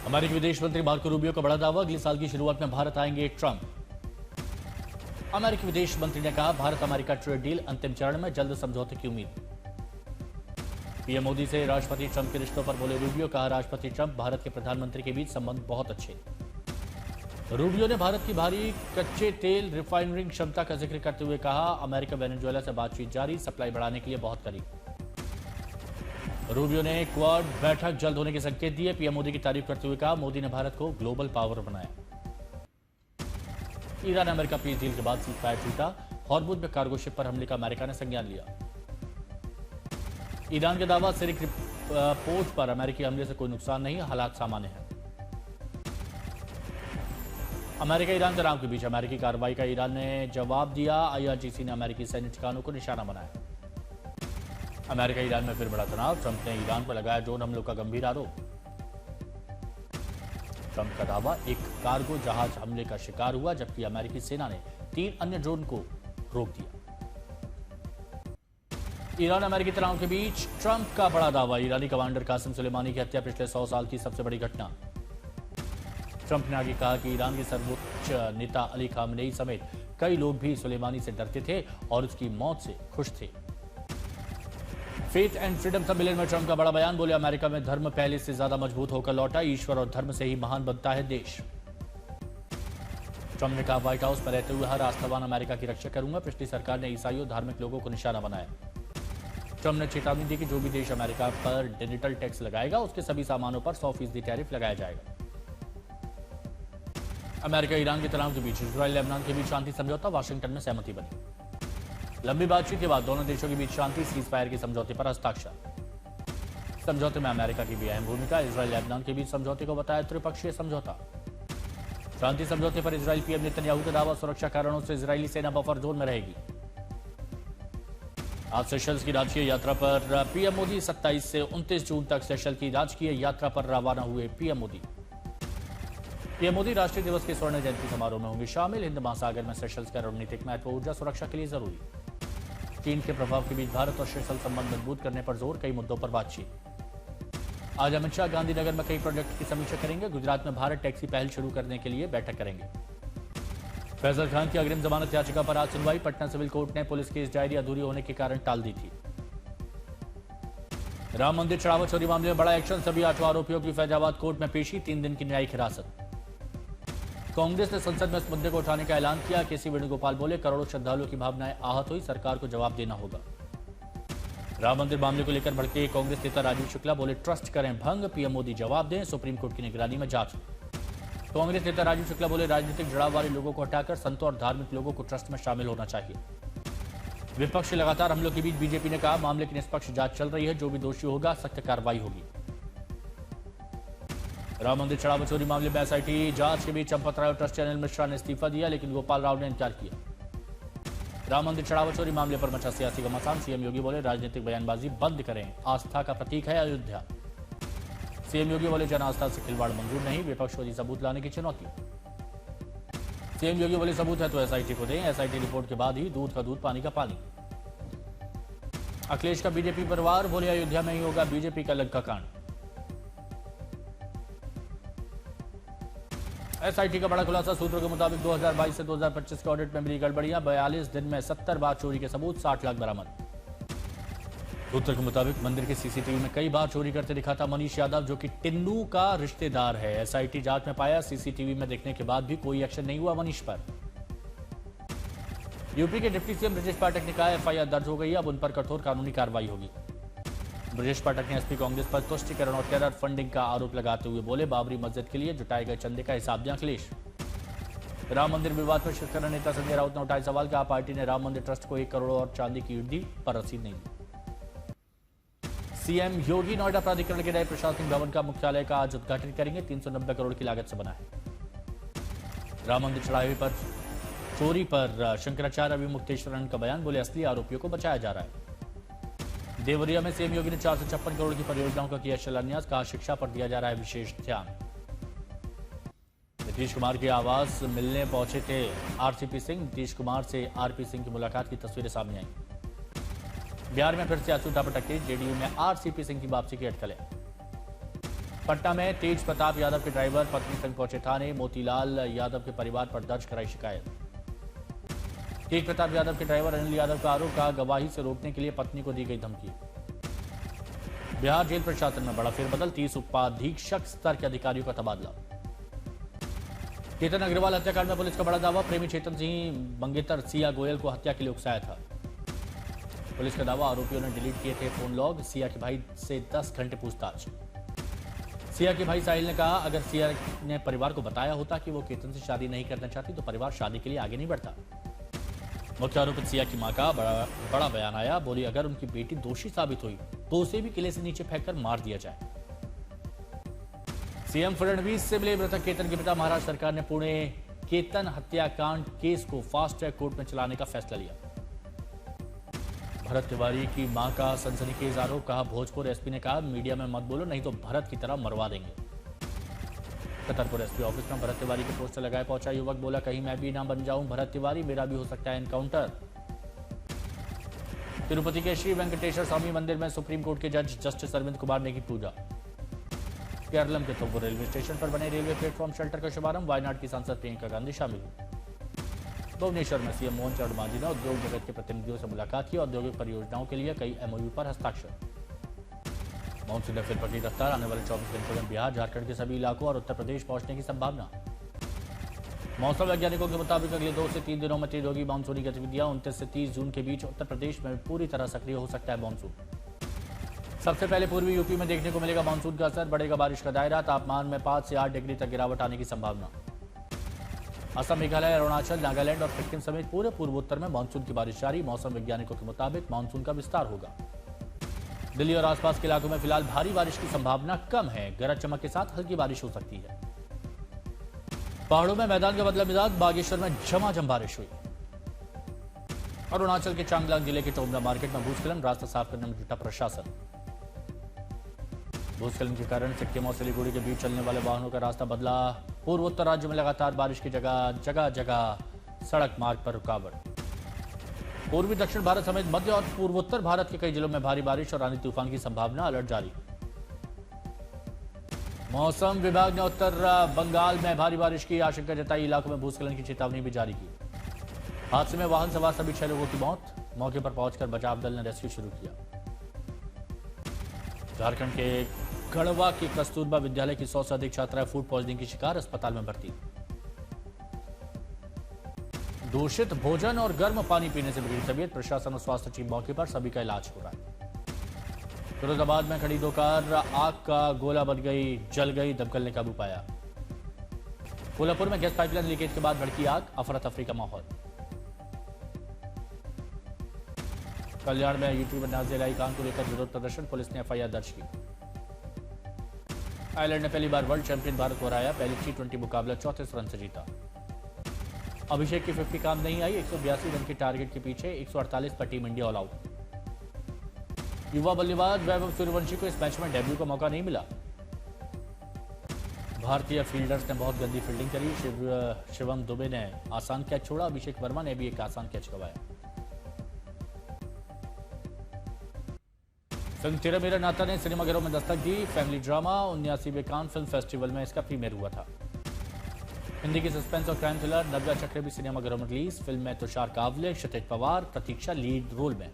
अमेरिकी विदेश मंत्री मार्को रूबियो का बड़ा दावा, अगले साल की शुरुआत में भारत आएंगे ट्रंप। अमेरिकी विदेश मंत्री ने कहा, भारत अमेरिका ट्रेड डील अंतिम चरण में, जल्द समझौते की उम्मीद। पीएम मोदी से राष्ट्रपति ट्रंप के रिश्तों पर बोले रूबियो, कहा राष्ट्रपति ट्रंप भारत के प्रधानमंत्री के बीच संबंध बहुत अच्छे। रूबियो ने भारत की भारी कच्चे तेल रिफाइनरिंग क्षमता का जिक्र करते हुए कहा, अमेरिका वेनेजुएला से बातचीत जारी, सप्लाई बढ़ाने के लिए बहुत करीब। रूबियो ने क्वाड बैठक जल्द होने के संकेत दिए। पीएम मोदी की तारीफ करते हुए कहा, मोदी ने भारत को ग्लोबल पावर बनाया। ईरान अमेरिका पीस डील के बाद सीजफायर टूटा, हॉर्मुज में कार्गो शिप पर हमले का अमेरिका ने संज्ञान लिया। ईरान का दावा, सिरिक पोर्ट पर अमेरिकी हमले से कोई नुकसान नहीं, हालात सामान्य है। अमेरिका ईरान तनाव के बीच अमेरिकी कार्रवाई का ईरान ने जवाब दिया। आईआरजीसी ने अमेरिकी सैन्य ठिकानों को निशाना बनाया। अमेरिका ईरान में फिर बड़ा तनाव, ट्रंप ने ईरान पर लगाया ड्रोन हमलों का गंभीर आरोप। ट्रंप का दावा, एक कार्गो जहाज हमले का शिकार हुआ, जबकि अमेरिकी सेना ने 3 अन्य ड्रोन को रोक दिया। ईरान अमेरिकी तनाव के बीच ट्रंप का बड़ा दावा, ईरानी कमांडर कासिम सुलेमानी की हत्या पिछले 100 साल की सबसे बड़ी घटना। ट्रंप ने आगे कहा कि ईरान के सर्वोच्च नेता अली खामनेई समेत कई लोग भी सुलेमानी से डरते थे और उसकी मौत से खुश थे। फेथ एंड फ्रीडम सम्मेलन में ट्रंप का बड़ा बयान, बोले अमेरिका में धर्म पहले से ज्यादा मजबूत होकर लौटा, ईश्वर और धर्म से ही महान बनता है देश। ट्रंप ने कहा, व्हाइट हाउस में रहते हुए हर आस्थावान अमेरिका की रक्षा करूंगा। पिछली सरकार ने ईसाइयों धार्मिक लोगों को निशाना बनाया। ट्रंप ने चेतावनी दी कि जो भी देश अमेरिका पर डिजिटल टैक्स लगाएगा, उसके सभी सामानों पर 100% टैरिफ लगाया जाएगा। अमेरिका ईरान के तनाव के बीच इजराइल लेबनान के बीच शांति समझौता, वाशिंगटन में सहमति बनी। लंबी बातचीत के बाद दोनों देशों के बीच शांति सीजफायर के समझौते पर हस्ताक्षर। समझौते में अमेरिका की भी अहम भूमिका, इजराइल लेबनान के बीच समझौते को बताया त्रिपक्षीय समझौता। शांति समझौते पर इजराइल पीएम नेतन्याहू का दावा, सुरक्षा कारणों से इजरायली सेना बफर जोन में रहेगी। आज सेशल्स की राजकीय यात्रा पर पीएम मोदी, 27 से 29 जून तक सेशल की राजकीय यात्रा पर रवाना हुए पीएम मोदी। पीएम मोदी राष्ट्रीय दिवस के स्वर्ण जयंती समारोह में होंगे शामिल। हिंद महासागर में सेशल्स का रणनीतिक महत्व, ऊर्जा सुरक्षा के लिए जरूरी। चीन के प्रभाव के बीच भारत और सेशल्स संबंध मजबूत करने पर जोर, कई मुद्दों पर बातचीत। आज अमित शाह गांधीनगर में कई प्रोजेक्ट की समीक्षा करेंगे। गुजरात में भारत टैक्सी पहल शुरू करने के लिए बैठक करेंगे। फैजल खान की अग्रिम जमानत याचिका पर आज सुनवाई। पटना सिविल कोर्ट ने पुलिस केस डायरी अधूरी होने के कारण टाल दी थी। राम मंदिर चढ़ावा चोरी मामले में बड़ा एक्शन, सभी 8 आरोपियों की फैजाबाद कोर्ट में पेशी, 3 दिन की न्यायिक हिरासत। कांग्रेस ने संसद में इस मुद्दे को उठाने का ऐलान किया। केसी वेणुगोपाल बोले, करोड़ों श्रद्धालुओं की भावनाएं आहत हुई, सरकार को जवाब देना होगा। राम मंदिर मामले को लेकर भड़के कांग्रेस नेता राजीव शुक्ला बोले, ट्रस्ट करें भंग, पीएम मोदी जवाब दें, सुप्रीम कोर्ट की निगरानी में जांच। कांग्रेस नेता राजीव शुक्ला बोले, राजनीतिक जुड़ाव वाले लोगों को हटाकर संतों और धार्मिक लोगों को ट्रस्ट में शामिल होना चाहिए। विपक्ष लगातार हमलों के बीच बीजेपी ने कहा, मामले की निष्पक्ष जांच चल रही है, जो भी दोषी होगा सख्त कार्रवाई होगी। राम मंदिर चढ़ावा चोरी मामले में एसआईटी जांच के बीच चंपत राय और ट्रस्ट चैनल मिश्रा ने इस्तीफा दिया, लेकिन गोपाल राव ने इनकार किया। राम मंदिर चढ़ावा चोरी मामले पर मचा सियासी घमासान, सीएम योगी बोले, राजनीतिक बयानबाजी बंद करें, आस्था का प्रतीक है अयोध्या। सीएम योगी बोले, जन आस्था से खिलवाड़ मंजूर नहीं, विपक्ष को सबूत लाने की चुनौती। सीएम योगी बोले, सबूत है तो एसआईटी को दें, एसआईटी रिपोर्ट के बाद ही दूध का दूध पानी का पानी। अखिलेश का बीजेपी परिवार बोले, अयोध्या में ही होगा बीजेपी का लंका कांड। एसआईटी का बड़ा खुलासा, सूत्रों के मुताबिक 2022 से 2025 के ऑडिट में मिली गड़बड़ियां, 42 दिन में 70 बार चोरी के सबूत, 60 लाख बरामद। सूत्रों के मुताबिक मंदिर के सीसीटीवी में कई बार चोरी करते दिखा था मनीष यादव, जो कि टिन्नू का रिश्तेदार है। एसआईटी जांच में पाया, सीसीटीवी में देखने के बाद भी कोई एक्शन नहीं हुआ मनीष पर। यूपी के डिप्टी सीएम ब्रजेश पाठक ने कहा, एफआईआर दर्ज हो गई, अब उन पर कठोर कानूनी कार्रवाई होगी। ब्रजेश पाठक ने एसपी कांग्रेस पर तुष्टीकरण और टेरर फंडिंग का आरोप लगाते हुए बोले, बाबरी मस्जिद के लिए जुटाए गए चंदे का हिसाब दें अखिलेश। राम मंदिर विवाद पर शिवसेना नेता संजय राउत ने उठाए सवाल, कहा पार्टी ने राम मंदिर ट्रस्ट को 1 करोड़ और चांदी की ईंट दी, पर रसीद नहीं दी। सीएम योगी नोएडा प्राधिकरण के नए प्रशासनिक भवन का मुख्यालय का आज उद्घाटन करेंगे, 390 करोड़ की लागत से बना है। राम मंदिर चढ़ावे पर चोरी पर शंकराचार्य विमुक्तेश्वरन का बयान, बोले असली आरोपियों को बचाया जा रहा है। देवरिया में सीएम योगी ने 456 करोड़ की परियोजनाओं का किया शिलान्यास, कहा शिक्षा पर दिया जा रहा है विशेष ध्यान। नीतीश कुमार के आवास मिलने पहुंचे थे आरसीपी सिंह, नीतीश कुमार से आरपी सिंह की मुलाकात की तस्वीरें सामने आई। बिहार में फिर से आंसू पटके, जेडीयू में आरसीपी सिंह की वापसी की अटकलें। पटना में तेज प्रताप यादव के ड्राइवर पत्नी संग पहुंचे थाने, मोतीलाल यादव के परिवार पर दर्ज कराई शिकायत। तेज प्रताप यादव के ड्राइवर अनिल यादव का आरोप का गवाही से रोकने के लिए पत्नी को दी गई धमकी। बिहार जेल प्रशासन में बड़ा फेरबदल, 30 उपाधीक्षक स्तर के अधिकारियों का तबादला। केतन अग्रवाल हत्याकांड में पुलिस का बड़ा दावा, प्रेमी चेतन सिंह मंगेतर सिया गोयल को हत्या के लिए उकसाया था। पुलिस का दावा, आरोपियों ने डिलीट किए थे फोन लॉग। सिया के भाई से 10 घंटे पूछताछ। सिया के भाई साहिल ने कहा, अगर सिया ने परिवार को बताया होता कि वो केतन से शादी नहीं करना चाहती तो परिवार शादी के लिए आगे नहीं बढ़ता। मुख्य आरोपित सिया की मां का बड़ा बयान आया, बोली अगर उनकी बेटी दोषी साबित हुई तो उसे भी किले से नीचे फेंककर मार दिया जाए। सीएम फडणवीस से मिले मृतक केतन के पिता। महाराष्ट्र सरकार ने पुणे केतन हत्याकांड केस को फास्ट ट्रैक कोर्ट में चलाने का फैसला लिया। भरत तिवारी की मां का सनसनीखेज आरोप, कहा भोजपुर एसपी ने कहा मीडिया में मत बोलो नहीं तो भरत की तरह मरवा देंगे। छतरपुर एसपी ऑफिस में भरत तिवारी के पोस्टर लगाए पहुंचा युवक, बोला कहीं मैं भी ना बन जाऊं भरत तिवारी, मेरा भी हो सकता है एनकाउंटर। तिरुपति के श्री वेंकटेश्वर स्वामी मंदिर में सुप्रीम कोर्ट के जज जस्टिस अरविंद कुमार ने की पूजा। केरलम के थोपुर रेलवे स्टेशन पर बने रेलवे प्लेटफॉर्म शेल्टर का शुभारंभ, वायनाड की सांसद प्रियंका गांधी शामिल। भुवनेश्वर में सीएम मोहन चरण मांझी ने उद्योग जगत के प्रतिनिधियों से मुलाकात की। औद्योगिक परियोजनाओं के लिए कई एमओयू पर हस्ताक्षर। मानसून ने फिर पकड़ी रफ्तार, आने वाले 24 घंटों में बिहार झारखंड के सभी इलाकों और उत्तर प्रदेश पहुंचने की संभावना। मौसम वैज्ञानिकों के मुताबिक अगले 2 से 3 दिनों में तेज होगी मानसूनी गतिविधियां। 29 से 30 जून के बीच उत्तर प्रदेश में पूरी तरह सक्रिय हो सकता है मानसून। सबसे पहले पूर्वी यूपी में देखने को मिलेगा मानसून का असर, बढ़ेगा बारिश का दायरा। तापमान में 5 से 8 डिग्री तक गिरावट आने की संभावना। असम, मेघालय, अरुणाचल, नागालैंड और सिक्किम समेत पूरे पूर्वोत्तर में मानसून की बारिश जारी। मौसम वैज्ञानिकों के मुताबिक मानसून का विस्तार होगा। दिल्ली और आसपास के इलाकों में फिलहाल भारी बारिश की संभावना कम है, गरज चमक के साथ हल्की बारिश हो सकती है। पहाड़ों में मैदान का बदला मिजाज, बागेश्वर में झमाझम बारिश हुई। अरुणाचल के चांगलांग जिले के टोमला मार्केट में भूस्खलन, रास्ता साफ करने में जुटा प्रशासन। भूस्खलन के कारण सिक्किम और सिलीगुड़ी के बीच चलने वाले वाहनों का रास्ता बदला। पूर्वोत्तर राज्य में लगातार बारिश की जगह जगह सड़क मार्ग पर रुकावट। पूर्वी दक्षिण भारत समेत मध्य और पूर्वोत्तर भारत के कई जिलों में भारी बारिश और आंधी तूफान की संभावना, अलर्ट जारी। मौसम विभाग ने उत्तर बंगाल में भारी बारिश की आशंका जताई, इलाकों में भूस्खलन की चेतावनी भी जारी की। हादसे में वाहन सवार सभी 6 लोगों की मौत, मौके पर पहुंचकर बचाव दल ने रेस्क्यू शुरू किया। झारखंड के गढ़वा की कस्तूरबा विद्यालय की 100 से अधिक छात्राएं फूड पॉइजनिंग की शिकार, अस्पताल में भर्ती। दूषित भोजन और गर्म पानी पीने से बिगड़ी तबीयत, प्रशासन और स्वास्थ्य टीम मौके पर, सभी का इलाज हो रहा है। फिरोजाबाद में खड़ी 2 कार आग का गोला बन गई, जल गई, दमकल ने काबू पाया। कोल्हापुर में गैस पाइपलाइन लीकेज के बाद भड़की आग, अफरा तफरी का माहौल। कल्याण में यूट्यूब में नाजिया अली खान को लेकर विरोध प्रदर्शन, पुलिस ने एफआईआर दर्ज की। आयरलैंड ने पहली बार वर्ल्ड चैंपियन भारत को हराया, पहले T20 मुकाबला 34 रन से जीता। अभिषेक की 50 काम नहीं आई, 182 रन के टारगेट के पीछे 148 पर टीम इंडिया ऑल आउट। युवा बल्लेबाज वैभव सूर्यवंशी को इस मैच में डेब्यू का मौका नहीं मिला। भारतीय फील्डर्स ने बहुत गंदी फील्डिंग करी, शिवम दुबे ने आसान कैच छोड़ा, अभिषेक वर्मा ने भी एक आसान कैच गंवाया। फिल्म तेरा मेरा नाता ने सिनेमाघरों में दस्तक दी, फैमिली ड्रामा 79वें कान फिल्म फेस्टिवल में इसका प्रीमियर हुआ था। हिंदी की सस्पेंस और क्राइम थ्रिलर नव्या चक्र भी सिनेमाघरों में रिलीज, फिल्म में तुषार कावले, क्षितिज पवार, प्रतीक्षा लीड रोल में।